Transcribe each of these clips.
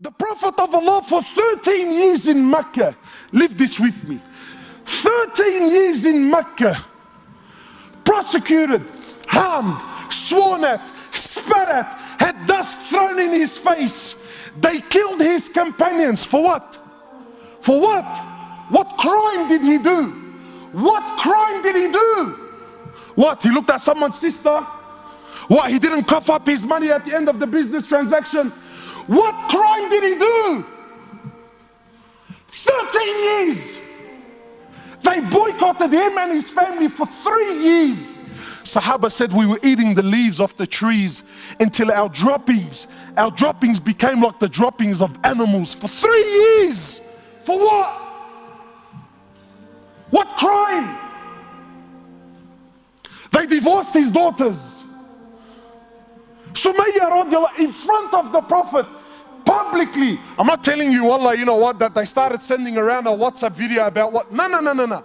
The Prophet of Allah for 13 years in Mecca, live this with me, 13 years in Mecca, prosecuted, harmed, sworn at, spat at, had dust thrown in his face. They killed his companions. For what? For what? What crime did he do? What crime did he do? What? He looked at someone's sister? What? He didn't cough up his money at the end of the business transaction? What crime did he do? 13 years. They boycotted him and his family for 3 years. Sahaba said we were eating the leaves off the trees until our droppings became like the droppings of animals for 3 years. For what? What crime? They divorced his daughters. Sumayya radiallahu in front of the Prophet, publicly. I'm not telling you, wallah, you know what, that they started sending around a WhatsApp video about what. No.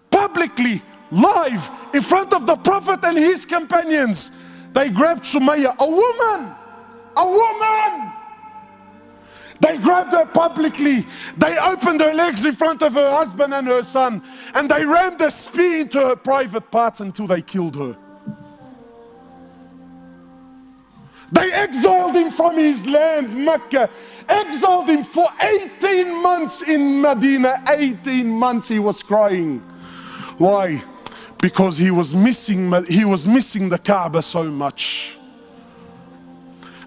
Publicly, live, in front of the Prophet and his companions, they grabbed Sumayya, a woman. They grabbed her publicly. They opened her legs in front of her husband and her son, and they rammed a spear into her private parts until they killed her. They exiled him from his land, Mecca. Exiled him for 18 months in Medina. 18 months he was crying. Why? Because he was missing the Kaaba so much.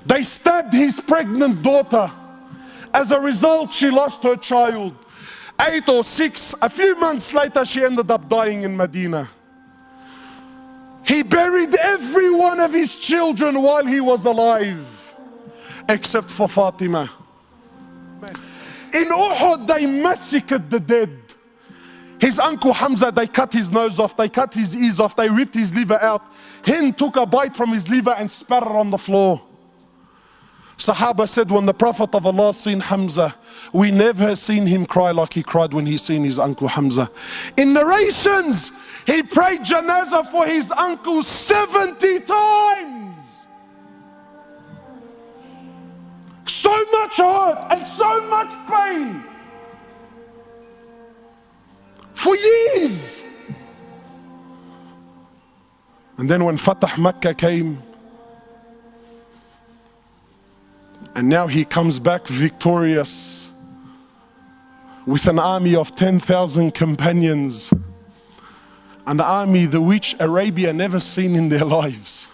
They stabbed his pregnant daughter. As a result, she lost her child. 8 or 6, a few months later, she ended up dying in Medina. He buried every one of his children while he was alive, except for Fatima. In Uhud, they massacred the dead. His uncle Hamza, they cut his nose off, they cut his ears off, they ripped his liver out. Hind took a bite from his liver and spat it on the floor. Sahaba said when the Prophet of Allah seen Hamza, we never seen him cry like he cried when he seen his uncle Hamza. In narrations, he prayed janazah for his uncle 70 times. So much hurt and so much pain. For years. And then when Fatah Makkah came, and now he comes back victorious with an army of 10,000 companions, an army the which Arabia never seen in their lives.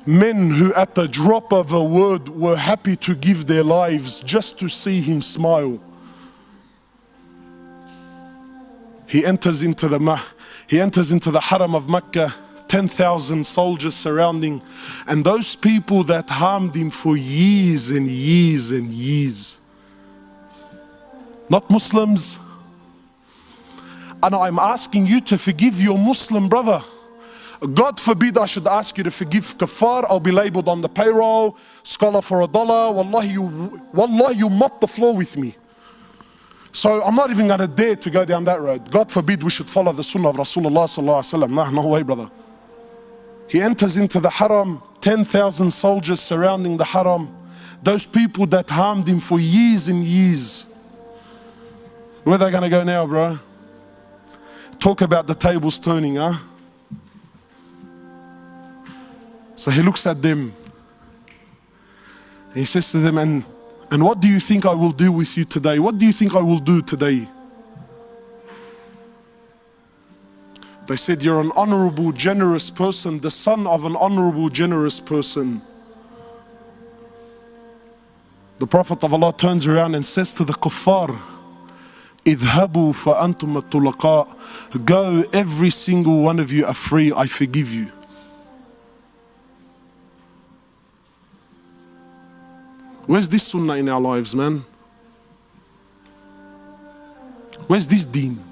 Men who at the drop of a word were happy to give their lives just to see him smile. He enters into the Haram of Mecca, 10,000 soldiers surrounding, and those people that harmed him for years and years and years. Not Muslims. And I'm asking you to forgive your Muslim brother. God forbid I should ask you to forgive kafar. I'll be labeled on the payroll, scholar for $1. Wallahi, you mop the floor with me. So I'm not even going to dare to go down that road. God forbid we should follow the sunnah of Rasulullah sallallahu alaihi wasallam. No way, brother. He enters into the Haram, 10,000 soldiers surrounding the Haram. Those people that harmed him for years and years. Where are they going to go now, bro? Talk about the tables turning, huh? So he looks at them. He says to them, and what do you think I will do with you today? What do you think I will do today? They said, you're an honorable, generous person, the son of an honorable, generous person. The Prophet of Allah turns around and says to the kuffar, اذهبوا فأنتم الطلقاء. Go, every single one of you are free, I forgive you. Where's this sunnah in our lives, man? Where's this deen?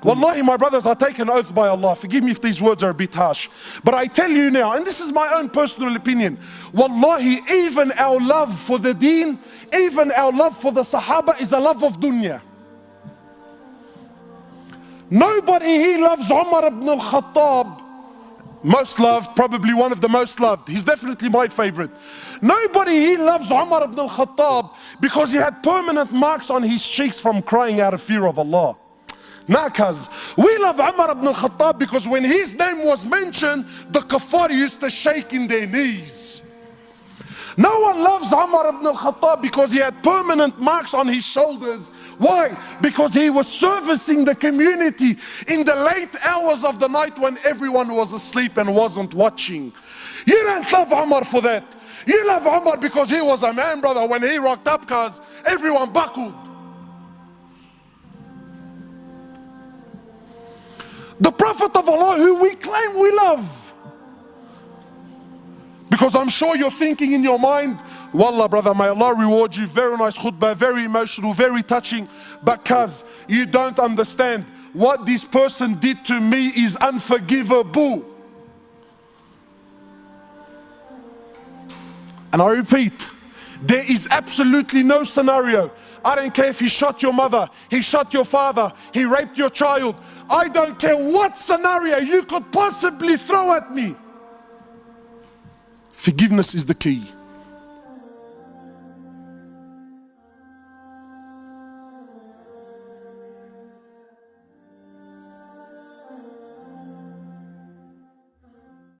Wallahi, my brothers, I take an oath by Allah. Forgive me if these words are a bit harsh. But I tell you now, and this is my own personal opinion, Wallahi, even our love for the deen, even our love for the Sahaba is a love of dunya. Nobody here loves Umar ibn al-Khattab most loved, probably one of the most loved. He's definitely my favorite. Nobody here loves Umar ibn al-Khattab because he had permanent marks on his cheeks from crying out of fear of Allah. Nakas. We love Umar ibn al-Khattab because when his name was mentioned, the kuffar used to shake in their knees. No one loves Umar ibn al-Khattab because he had permanent marks on his shoulders. Why? Because he was servicing the community in the late hours of the night when everyone was asleep and wasn't watching. You don't love Umar for that. You love Umar because he was a man, brother. When he rocked up, cause everyone buckled. The Prophet of Allah who we claim we love. Because I'm sure you're thinking in your mind, Wallah brother, may Allah reward you, very nice khutbah, very emotional, very touching, because you don't understand what this person did to me is unforgivable. And I repeat, there is absolutely no scenario. I don't care if he shot your mother, he shot your father, he raped your child. I don't care what scenario you could possibly throw at me. Forgiveness is the key.